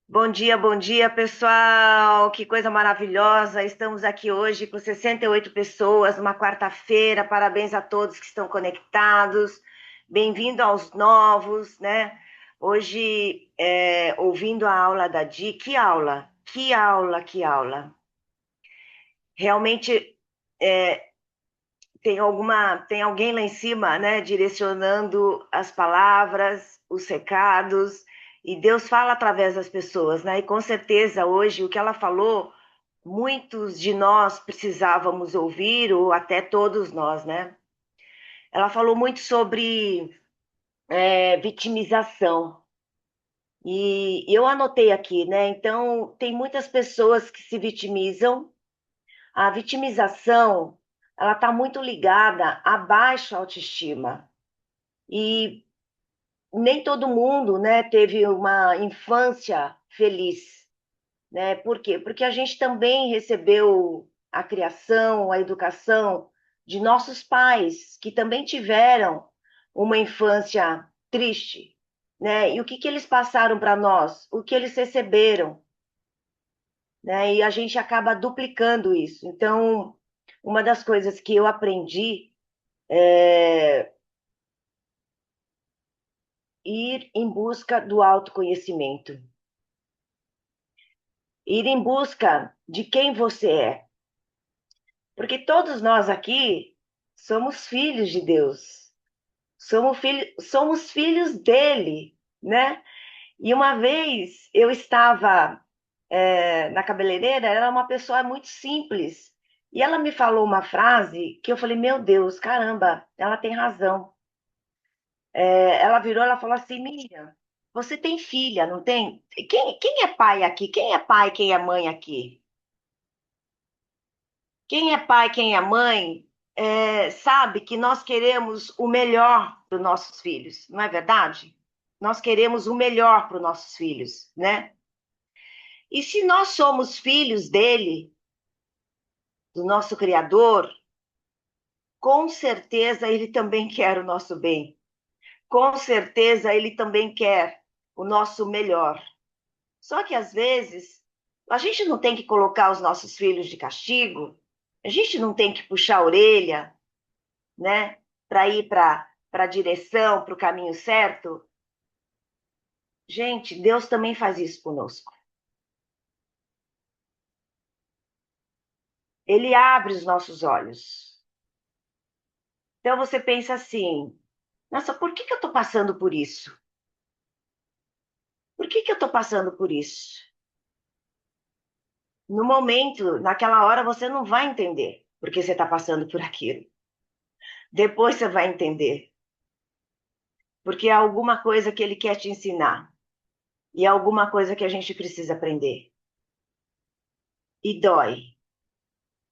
Bom dia, pessoal! Que coisa maravilhosa! Estamos aqui hoje com 68 pessoas, uma quarta-feira. Parabéns a todos que estão conectados. Bem-vindo aos novos, né? Hoje, ouvindo a aula da Di, que aula! Que aula, que aula! Realmente, é, tem alguém lá em cima, né, direcionando as palavras, os recados, e Deus fala através das pessoas, né? E com certeza hoje o que ela falou, muitos de nós precisávamos ouvir, ou até todos nós, né? Ela falou muito sobre vitimização. E eu anotei aqui, né? Então, tem muitas pessoas que se vitimizam. A vitimização, ela está muito ligada à baixa autoestima. E nem todo mundo, né, teve uma infância feliz, né? Por quê? Porque a gente também recebeu a criação, a educação de nossos pais, que também tiveram uma infância triste, né? E o que que eles passaram para nós? O que eles receberam, né? E a gente acaba duplicando isso. Então, uma das coisas que eu aprendi é ir em busca do autoconhecimento, ir em busca de quem você é. Porque todos nós aqui somos filhos de Deus, somos filhos dele, né? E uma vez eu estava na cabeleireira, ela é uma pessoa muito simples, e ela me falou uma frase que eu falei, meu Deus, caramba, ela tem razão. Ela virou, ela falou assim, Miriam, você tem filha, não tem? Quem é pai aqui? Quem é pai, quem é mãe aqui? Quem é pai, quem é mãe, sabe que nós queremos o melhor para os nossos filhos, não é verdade? Nós queremos o melhor para os nossos filhos, né? E se nós somos filhos dele, do nosso Criador, com certeza ele também quer o nosso bem. Com certeza ele também quer o nosso melhor. Só que às vezes a gente não tem que colocar os nossos filhos de castigo, a gente não tem que puxar a orelha, né, para ir para a direção, para o caminho certo. Gente, Deus também faz isso conosco. Ele abre os nossos olhos. Então você pensa assim: nossa, por que eu estou passando por isso? Por que eu estou passando por isso? No momento, naquela hora, você não vai entender porque você está passando por aquilo. Depois você vai entender. Porque é alguma coisa que ele quer te ensinar. E é alguma coisa que a gente precisa aprender. E dói.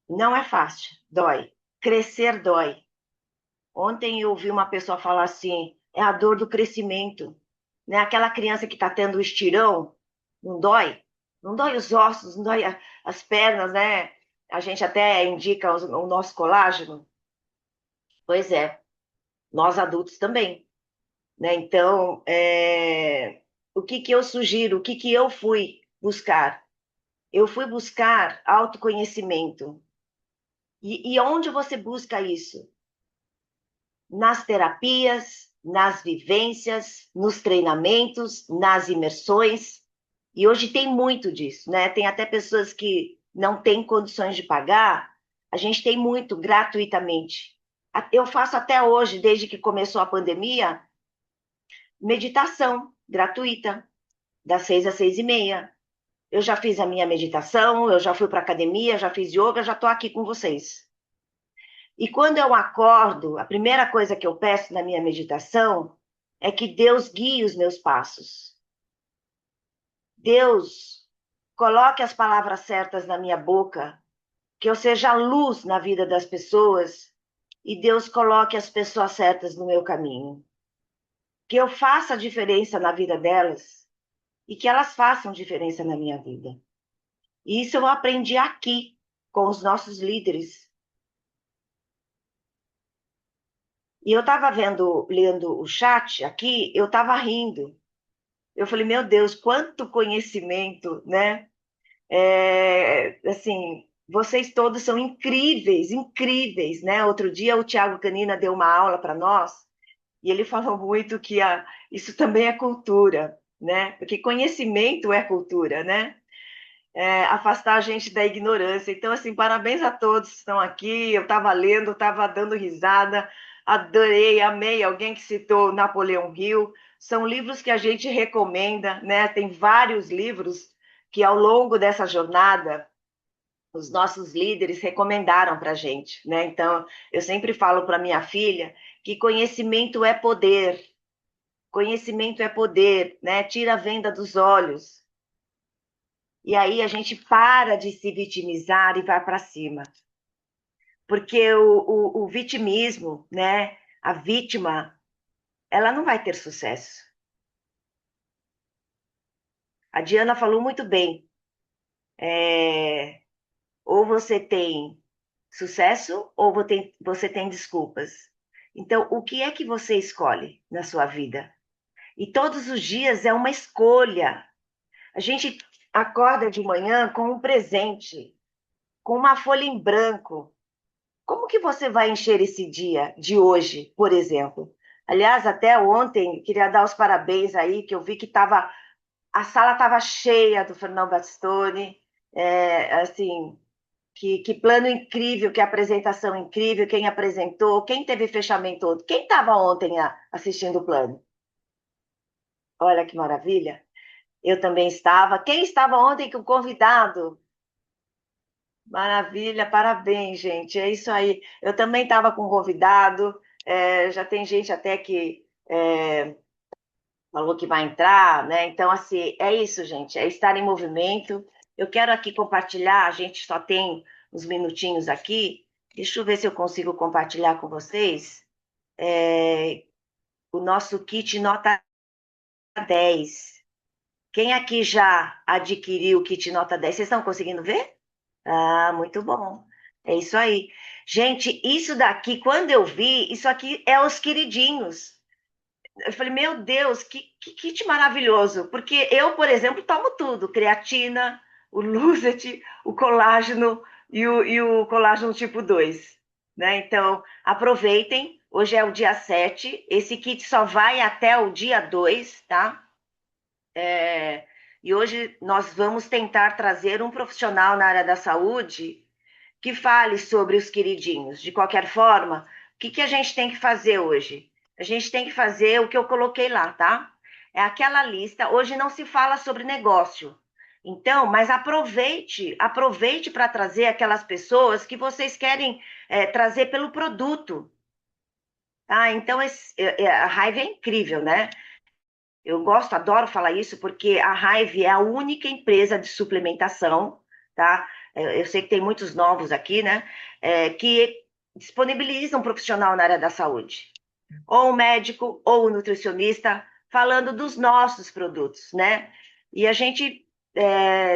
Não é fácil. Dói. Crescer dói. Ontem eu ouvi uma pessoa falar assim: é a dor do crescimento. Né? Aquela criança que está tendo o estirão, não dói? Não dói os ossos, não dói as pernas, né? A gente até indica o nosso colágeno. Pois é, nós adultos também, né? Então, o que que eu sugiro? O que que eu fui buscar? Eu fui buscar autoconhecimento. E onde você busca isso? Nas terapias, nas vivências, nos treinamentos, nas imersões. E hoje tem muito disso, né? Tem até pessoas que não têm condições de pagar, a gente tem muito gratuitamente. Eu faço até hoje, desde que começou a pandemia, meditação gratuita, das 6 às 6:30. Eu já fiz a minha meditação, eu já fui para academia, já fiz yoga, já estou aqui com vocês. E quando eu acordo, a primeira coisa que eu peço na minha meditação é que Deus guie os meus passos. Deus coloque as palavras certas na minha boca, que eu seja luz na vida das pessoas e Deus coloque as pessoas certas no meu caminho. Que eu faça a diferença na vida delas e que elas façam diferença na minha vida. E isso eu aprendi aqui com os nossos líderes. E eu estava lendo o chat aqui, eu estava rindo. Eu falei, meu Deus, quanto conhecimento, né? Assim, vocês todos são incríveis, incríveis, né? Outro dia o Tiago Canina deu uma aula para nós e ele falou muito que isso também é cultura, né? Porque conhecimento é cultura, né? Afastar a gente da ignorância. Então, assim, parabéns a todos que estão aqui. Eu estava lendo, estava dando risada, adorei, amei. Alguém que citou Napoleão Hill. São livros que a gente recomenda, né? Tem vários livros que, ao longo dessa jornada, os nossos líderes recomendaram para a gente, né? Então, eu sempre falo para minha filha que conhecimento é poder. Conhecimento é poder, né? Tira a venda dos olhos. E aí a gente para de se vitimizar e vai para cima. Porque o vitimismo, né? A vítima, ela não vai ter sucesso. A Diana falou muito bem. É, ou você tem sucesso ou você tem desculpas. Então, o que é que você escolhe na sua vida? E todos os dias é uma escolha. A gente acorda de manhã com um presente, com uma folha em branco. Como que você vai encher esse dia de hoje, por exemplo? Aliás, até ontem, queria dar os parabéns aí, que eu vi que a sala estava cheia do Fernão Bastoni, assim, que plano incrível, que apresentação incrível, quem apresentou, quem teve fechamento, quem estava ontem assistindo o plano? Olha que maravilha. Eu também estava. Quem estava ontem com o convidado? Maravilha, parabéns, gente. É isso aí. Eu também estava com um convidado, já tem gente até que falou que vai entrar, né? Então, assim, é isso, gente, é estar em movimento. Eu quero aqui compartilhar, a gente só tem uns minutinhos aqui. Deixa eu ver se eu consigo compartilhar com vocês o nosso kit nota 10. Quem aqui já adquiriu o kit nota 10? Vocês estão conseguindo ver? Ah, muito bom. É isso aí. Gente, isso daqui, quando eu vi, isso aqui é os queridinhos. Eu falei, meu Deus, que kit maravilhoso. Porque eu, por exemplo, tomo tudo: creatina, o Lucet, o colágeno e o colágeno tipo 2. Né? Então, aproveitem. Hoje é o dia 7. Esse kit só vai até o dia 2, tá? E hoje nós vamos tentar trazer um profissional na área da saúde que fale sobre os queridinhos. De qualquer forma, o que a gente tem que fazer hoje? A gente tem que fazer o que eu coloquei lá, tá? É aquela lista. Hoje não se fala sobre negócio. Então, mas aproveite para trazer aquelas pessoas que vocês querem trazer pelo produto, tá? Então, a raiva é incrível, né? Eu gosto, adoro falar isso, porque a Hive é a única empresa de suplementação, tá? Eu sei que tem muitos novos aqui, né? Que disponibilizam um profissional na área da saúde, ou um médico, ou um nutricionista, falando dos nossos produtos, né? E a gente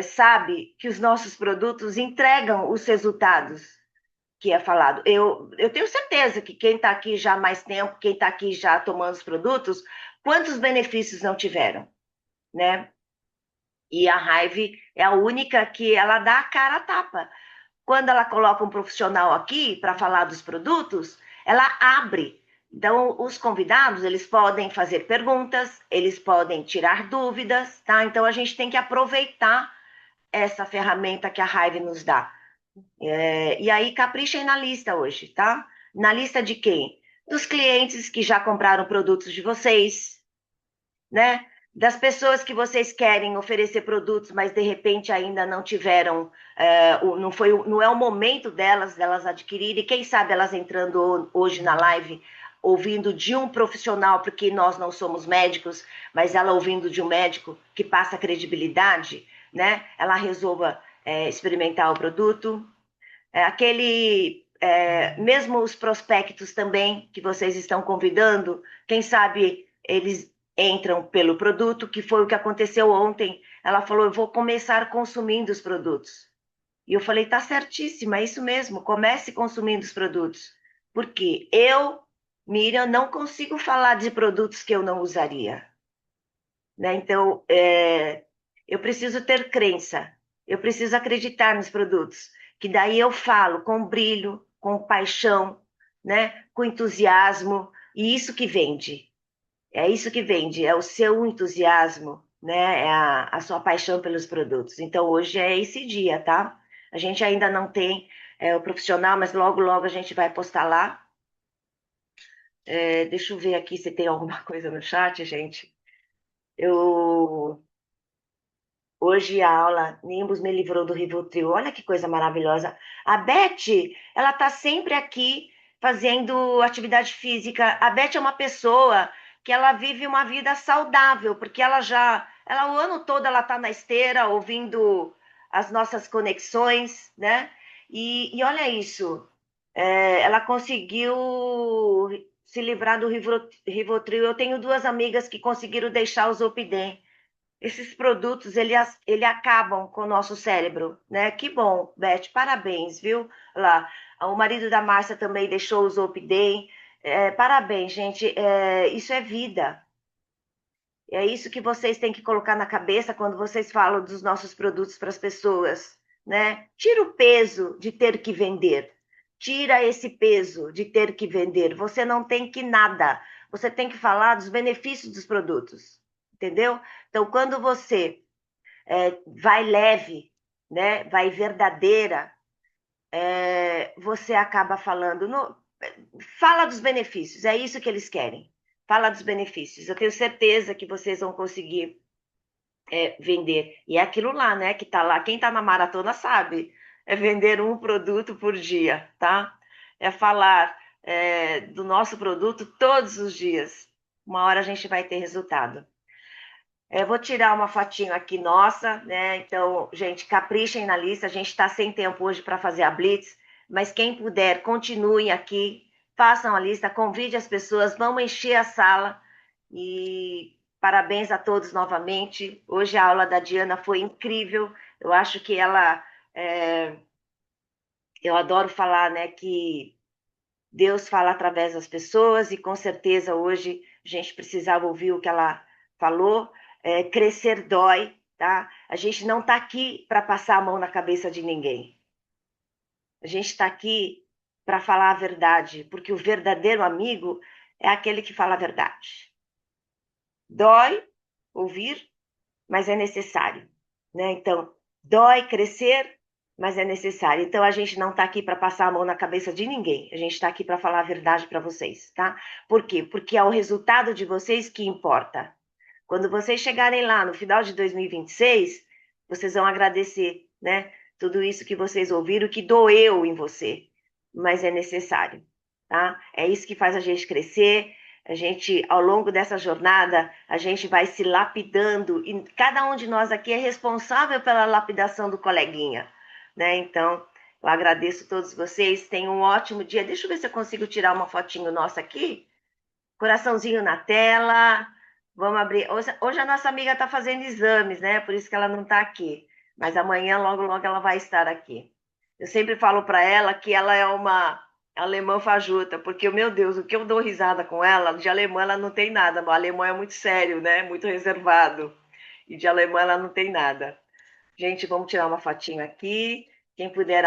sabe que os nossos produtos entregam os resultados que é falado. Eu tenho certeza que quem está aqui já há mais tempo, quem está aqui já tomando os produtos, quantos benefícios não tiveram, né? E a Hive é a única que ela dá a cara a tapa. Quando ela coloca um profissional aqui para falar dos produtos, ela abre. Então, os convidados, eles podem fazer perguntas, eles podem tirar dúvidas, tá? Então, a gente tem que aproveitar essa ferramenta que a Hive nos dá. E aí, caprichem na lista hoje, tá? Na lista de quem? Dos clientes que já compraram produtos de vocês, né? Das pessoas que vocês querem oferecer produtos, mas de repente ainda não tiveram, não é o momento delas adquirirem. Quem sabe elas entrando hoje na live, ouvindo de um profissional, porque nós não somos médicos, mas ela ouvindo de um médico que passa credibilidade, né? Ela resolva experimentar o produto. Mesmo os prospectos também que vocês estão convidando, quem sabe eles entram pelo produto, que foi o que aconteceu ontem. Ela falou, eu vou começar consumindo os produtos. E eu falei, tá certíssima, é isso mesmo, comece consumindo os produtos. Porque eu, Miriam, não consigo falar de produtos que eu não usaria. Né? Então, eu preciso ter crença, eu preciso acreditar nos produtos, que daí eu falo com brilho, com paixão, né? Com entusiasmo, e isso que vende. É isso que vende, é o seu entusiasmo, né? É a sua paixão pelos produtos. Então, hoje é esse dia, tá? A gente ainda não tem o profissional, mas logo, logo a gente vai postar lá. Deixa eu ver aqui se tem alguma coisa no chat, gente. Eu Hoje a aula Nimbus me livrou do Rivotril. Olha que coisa maravilhosa. A Beth, ela tá sempre aqui fazendo atividade física. A Beth é uma pessoa que ela vive uma vida saudável, porque ela o ano todo ela tá na esteira ouvindo as nossas conexões, né? E olha isso, ela conseguiu se livrar do Rivotril. Eu tenho duas amigas que conseguiram deixar o Zolpidem. Esses produtos, ele acabam com o nosso cérebro, né? Que bom, Beth, parabéns, viu? Lá, o marido da Márcia também deixou o Zolpidem. Parabéns, gente, isso é vida. É isso que vocês têm que colocar na cabeça quando vocês falam dos nossos produtos para as pessoas, né? Tira o peso de ter que vender. Tira esse peso de ter que vender. Você não tem que nada. Você tem que falar dos benefícios dos produtos, entendeu? Então, quando você vai leve, né? Vai verdadeira, você acaba falando. Fala dos benefícios, é isso que eles querem. Fala dos benefícios. Eu tenho certeza que vocês vão conseguir vender. E é aquilo lá, né? Que tá lá. Quem tá na maratona sabe. É vender um produto por dia, tá? É falar do nosso produto todos os dias. Uma hora a gente vai ter resultado. Eu vou tirar uma fotinho aqui nossa, né? Então, gente, caprichem na lista. A gente está sem tempo hoje para fazer a Blitz, mas quem puder, continuem aqui, façam a lista, convide as pessoas, vamos encher a sala. E parabéns a todos novamente. Hoje a aula da Diana foi incrível. Eu acho que ela. Eu adoro falar, né, que Deus fala através das pessoas e com certeza hoje a gente precisava ouvir o que ela falou. Crescer dói, tá? A gente não está aqui para passar a mão na cabeça de ninguém. A gente está aqui para falar a verdade, porque o verdadeiro amigo é aquele que fala a verdade. Dói ouvir, mas é necessário, né? Então, dói crescer, mas é necessário. Então, a gente não está aqui para passar a mão na cabeça de ninguém. A gente está aqui para falar a verdade para vocês, tá? Por quê? Porque é o resultado de vocês que importa. Quando vocês chegarem lá no final de 2026, vocês vão agradecer, né? Tudo isso que vocês ouviram, que doeu em você, mas é necessário, tá? É isso que faz a gente crescer. A gente, ao longo dessa jornada, a gente vai se lapidando e cada um de nós aqui é responsável pela lapidação do coleguinha, né? Então, eu agradeço a todos vocês. Tenham um ótimo dia. Deixa eu ver se eu consigo tirar uma fotinho nossa aqui. Coraçãozinho na tela. Vamos abrir. Hoje a nossa amiga está fazendo exames, né? Por isso que ela não está aqui. Mas amanhã, logo, logo, ela vai estar aqui. Eu sempre falo para ela que ela é uma alemã fajuta, porque, meu Deus, o que eu dou risada com ela, de alemã ela não tem nada. O alemão é muito sério, né? Muito reservado. E de alemã ela não tem nada. Gente, vamos tirar uma fotinho aqui. Quem puder,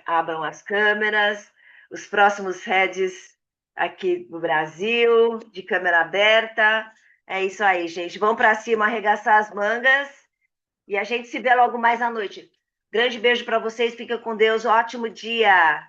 abram as câmeras. Os próximos heads aqui do Brasil, de câmera aberta. É isso aí, gente. Vamos para cima, arregaçar as mangas. E a gente se vê logo mais à noite. Grande beijo para vocês. Fica com Deus. Ótimo dia.